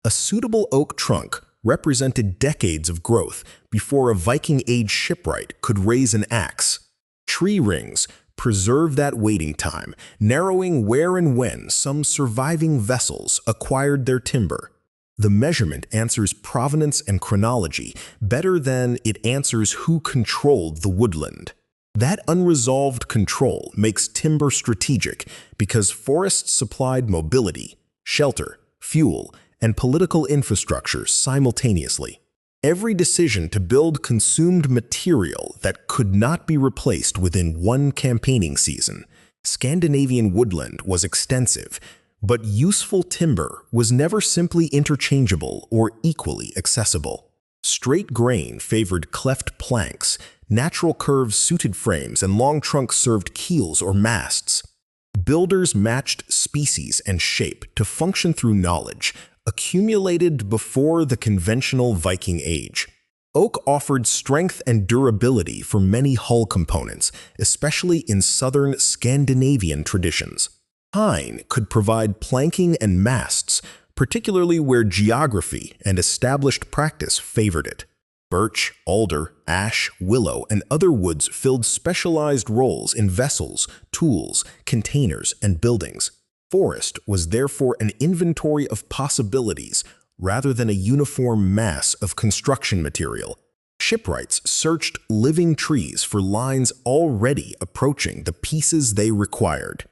A suitable oak trunk represented decades of growth before a Viking Age shipwright could raise an axe. Tree rings preserved that waiting time, narrowing where and when some surviving vessels acquired their timber. The measurement answers provenance and chronology better than it answers who controlled the woodland. That unresolved control makes timber strategic because forests supplied mobility, shelter, fuel, and political infrastructure simultaneously. Every decision to build consumed material that could not be replaced within one campaigning season. Scandinavian woodland was extensive, but useful timber was never simply interchangeable or equally accessible. Straight grain favored cleft planks, natural curves suited frames, and long trunks served keels or masts. Builders matched species and shape to function through knowledge accumulated before the conventional Viking Age. Oak offered strength and durability for many hull components, especially in southern Scandinavian traditions. Pine could provide planking and masts, particularly where geography and established practice favored it. Birch, alder, ash, willow, and other woods filled specialized roles in vessels, tools, containers, and buildings. Forest was therefore an inventory of possibilities rather than a uniform mass of construction material. Shipwrights searched living trees for lines already approaching the pieces they required.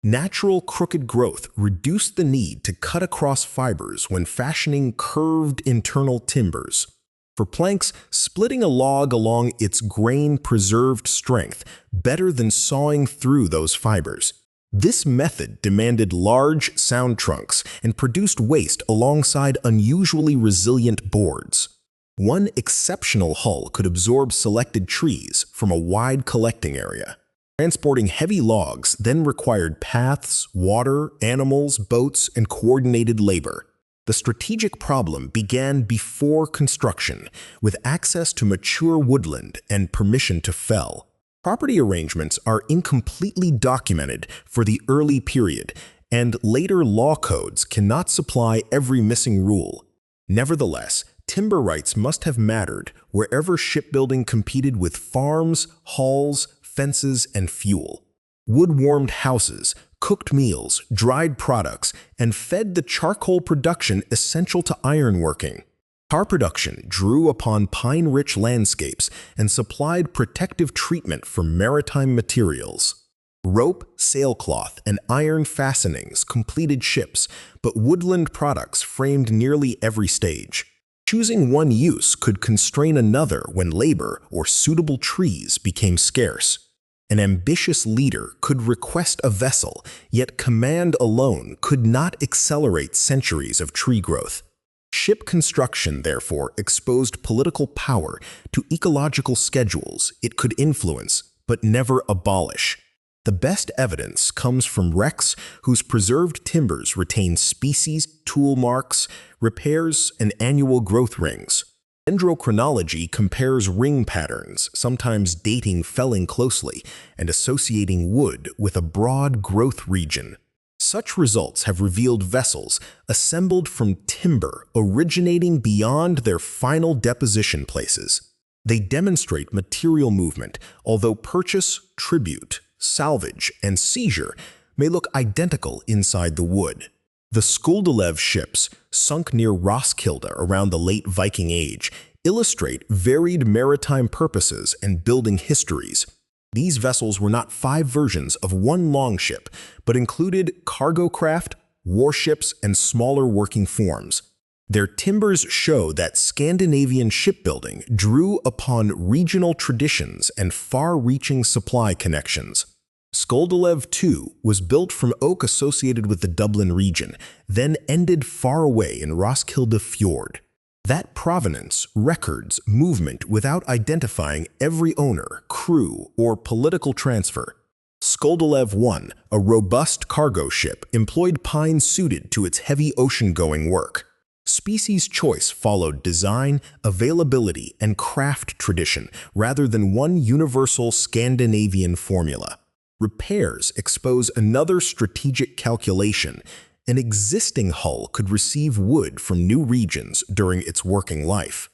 Natural crooked growth reduced the need to cut across fibers when fashioning curved internal timbers. For planks, splitting a log along its grain-preserved strength better than sawing through those fibers. This method demanded large sound trunks and produced waste alongside unusually resilient boards. One exceptional hull could absorb selected trees from a wide collecting area. Transporting heavy logs then required paths, water, animals, boats, and coordinated labor. The strategic problem began before construction, with access to mature woodland and permission to fell. Property arrangements are incompletely documented for the early period, and later law codes cannot supply every missing rule. Nevertheless, timber rights must have mattered wherever shipbuilding competed with farms, halls, fences, and fuel. Wood-warmed houses, cooked meals, dried products, and fed the charcoal production essential to ironworking. Tar production drew upon pine-rich landscapes and supplied protective treatment for maritime materials. Rope, sailcloth, and iron fastenings completed ships, but woodland products framed nearly every stage. Choosing one use could constrain another when labor or suitable trees became scarce. An ambitious leader could request a vessel, yet command alone could not accelerate centuries of tree growth. Ship construction, therefore, exposed political power to ecological schedules it could influence but never abolish. The best evidence comes from wrecks whose preserved timbers retain species, tool marks, repairs, and annual growth rings. Dendrochronology compares ring patterns, sometimes dating felling closely and associating wood with a broad growth region. Such results have revealed vessels assembled from timber originating beyond their final deposition places. They demonstrate material movement, although purchase, tribute, salvage, and seizure may look identical inside the wood. The Skuldelev ships, sunk near Roskilde around the late Viking Age, illustrate varied maritime purposes and building histories. These vessels were not 5 versions of one longship, but included cargo craft, warships, and smaller working forms. Their timbers show that Scandinavian shipbuilding drew upon regional traditions and far-reaching supply connections. Skuldelev II was built from oak associated with the Dublin region, then ended far away in Roskilde Fjord. That provenance records movement without identifying every owner, crew, or political transfer. Skuldelev I, a robust cargo ship, employed pine suited to its heavy ocean-going work. Species choice followed design, availability, and craft tradition rather than one universal Scandinavian formula. Repairs expose another strategic calculation. an existing hull could receive wood from new regions during its working life.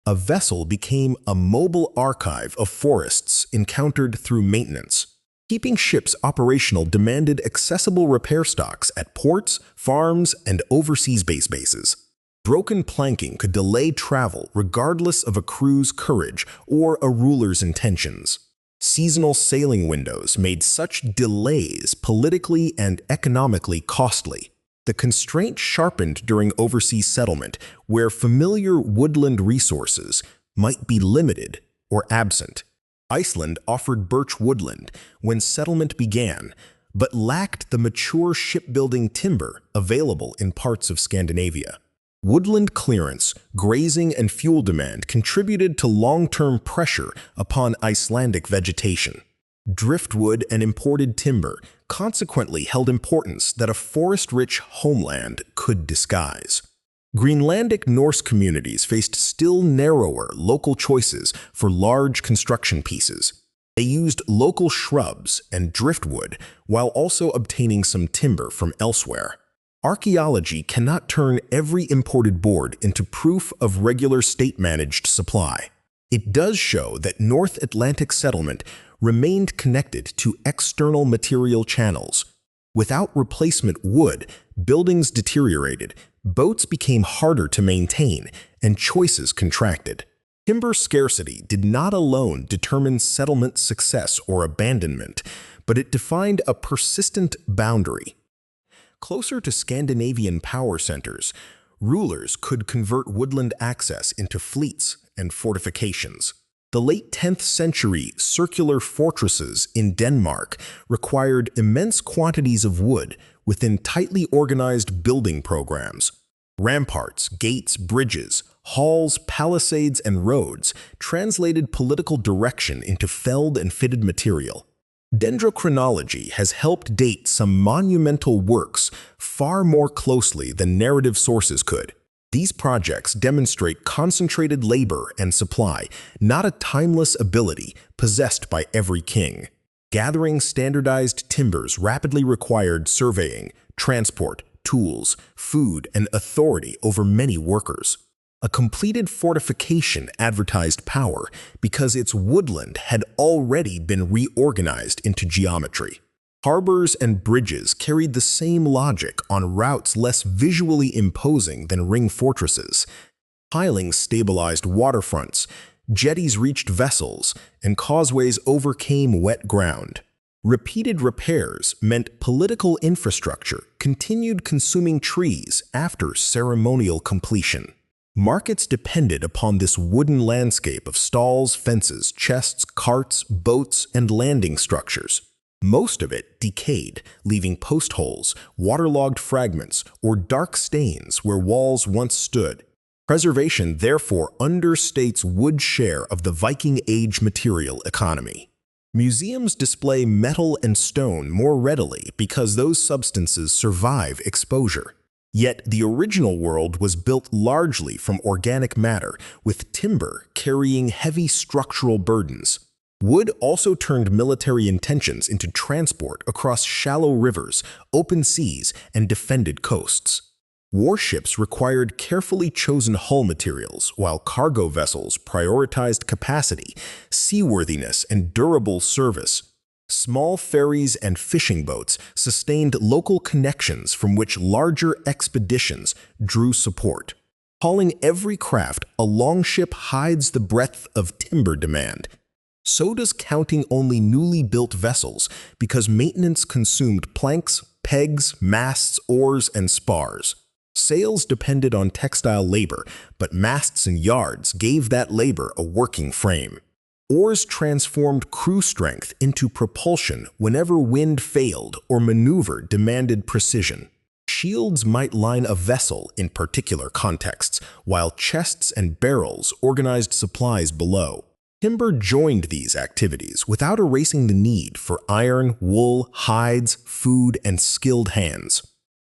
A vessel became a mobile archive of forests encountered through maintenance. Keeping ships operational demanded accessible repair stocks at ports, farms, and overseas bases. Broken planking could delay travel regardless of a crew's courage or a ruler's intentions. Seasonal sailing windows made such delays politically and economically costly. The constraint sharpened during overseas settlement, where familiar woodland resources might be limited or absent. Iceland offered birch woodland when settlement began, but lacked the mature shipbuilding timber available in parts of Scandinavia. Woodland clearance, grazing, and fuel demand contributed to long-term pressure upon Icelandic vegetation. Driftwood and imported timber consequently held importance that a forest-rich homeland could disguise. Greenlandic Norse communities faced still narrower local choices for large construction pieces. They used local shrubs and driftwood while also obtaining some timber from elsewhere. Archaeology cannot turn every imported board into proof of regular state-managed supply. It does show that North Atlantic settlement remained connected to external material channels. Without replacement wood, buildings deteriorated, boats became harder to maintain, and choices contracted. Timber scarcity did not alone determine settlement success or abandonment, but it defined a persistent boundary. Closer to Scandinavian power centers, rulers could convert woodland access into fleets and fortifications. The late 10th century circular fortresses in Denmark required immense quantities of wood within tightly organized building programs. Ramparts, gates, bridges, halls, palisades, and roads translated political direction into felled and fitted material. Dendrochronology has helped date some monumental works far more closely than narrative sources could. These projects demonstrate concentrated labor and supply, not a timeless ability possessed by every king. Gathering standardized timbers rapidly required surveying, transport, tools, food, and authority over many workers. A completed fortification advertised power because its woodland had already been reorganized into geometry. Harbors and bridges carried the same logic on routes less visually imposing than ring fortresses. Pilings stabilized waterfronts, jetties reached vessels, and causeways overcame wet ground. Repeated repairs meant political infrastructure continued consuming trees after ceremonial completion. Markets depended upon this wooden landscape of stalls, fences, chests, carts, boats, and landing structures. Most of it decayed, leaving post holes, waterlogged fragments, or dark stains where walls once stood. Preservation therefore understates wood's share of the Viking Age material economy. Museums display metal and stone more readily because those substances survive exposure. Yet the original world was built largely from organic matter, with timber carrying heavy structural burdens. Wood also turned military intentions into transport across shallow rivers, open seas, and defended coasts. Warships required carefully chosen hull materials, while cargo vessels prioritized capacity, seaworthiness, and durable service. Small ferries and fishing boats sustained local connections from which larger expeditions drew support. Calling every craft a longship hides the breadth of timber demand. So does counting only newly built vessels, because maintenance consumed planks, pegs, masts, oars, and spars. Sails depended on textile labor, but masts and yards gave that labor a working frame. Oars transformed crew strength into propulsion whenever wind failed or maneuver demanded precision. Shields might line a vessel in particular contexts, while chests and barrels organized supplies below. Timber joined these activities without erasing the need for iron, wool, hides, food, and skilled hands.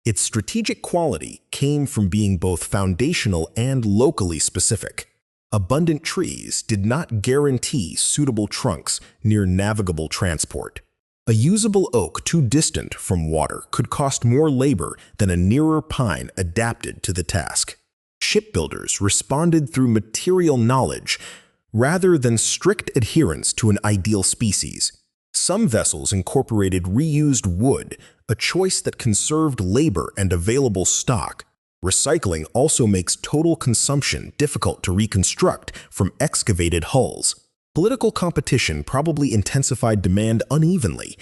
Its strategic quality came from being both foundational and locally specific. Abundant trees did not guarantee suitable trunks near navigable transport. A usable oak too distant from water could cost more labor than a nearer pine adapted to the task. Shipbuilders responded through material knowledge rather than strict adherence to an ideal species. Some vessels incorporated reused wood, a choice that conserved labor and available stock. Recycling also makes total consumption difficult to reconstruct from excavated hulls. Political competition probably intensified demand unevenly,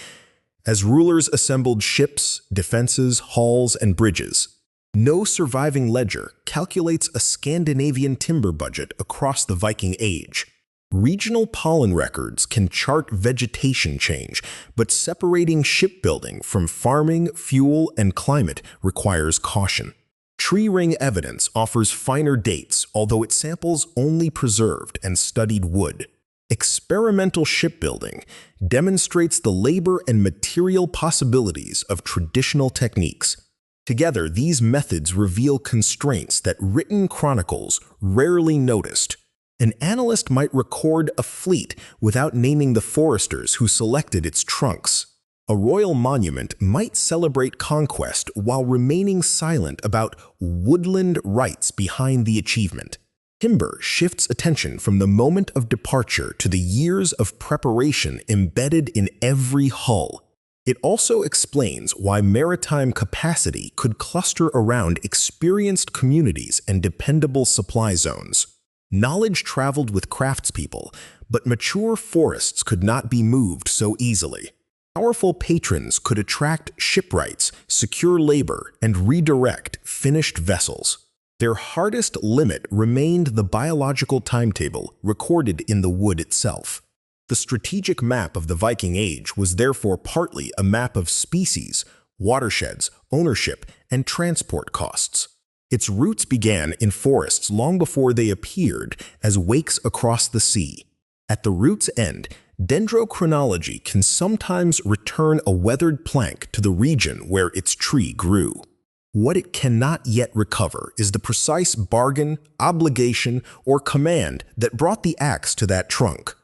as rulers assembled ships, defenses, hulls, and bridges. No surviving ledger calculates a Scandinavian timber budget across the Viking Age. Regional pollen records can chart vegetation change, but separating shipbuilding from farming, fuel, and climate requires caution. Tree ring evidence offers finer dates, although it samples only preserved and studied wood. Experimental shipbuilding demonstrates the labor and material possibilities of traditional techniques. Together, these methods reveal constraints that written chronicles rarely noticed. An annalist might record a fleet without naming the foresters who selected its trunks. A royal monument might celebrate conquest while remaining silent about woodland rights behind the achievement. Timber shifts attention from the moment of departure to the years of preparation embedded in every hull. It also explains why maritime capacity could cluster around experienced communities and dependable supply zones. Knowledge traveled with craftspeople, but mature forests could not be moved so easily. Powerful patrons could attract shipwrights, secure labor, and redirect finished vessels. Their hardest limit remained the biological timetable recorded in the wood itself. The strategic map of the Viking Age was therefore partly a map of species, watersheds, ownership, and transport costs. Its roots began in forests long before they appeared as wakes across the sea. At the root's end, Dendrochronology can sometimes return a weathered plank to the region where its tree grew. What it cannot yet recover is the precise bargain, obligation, or command that brought the axe to that trunk.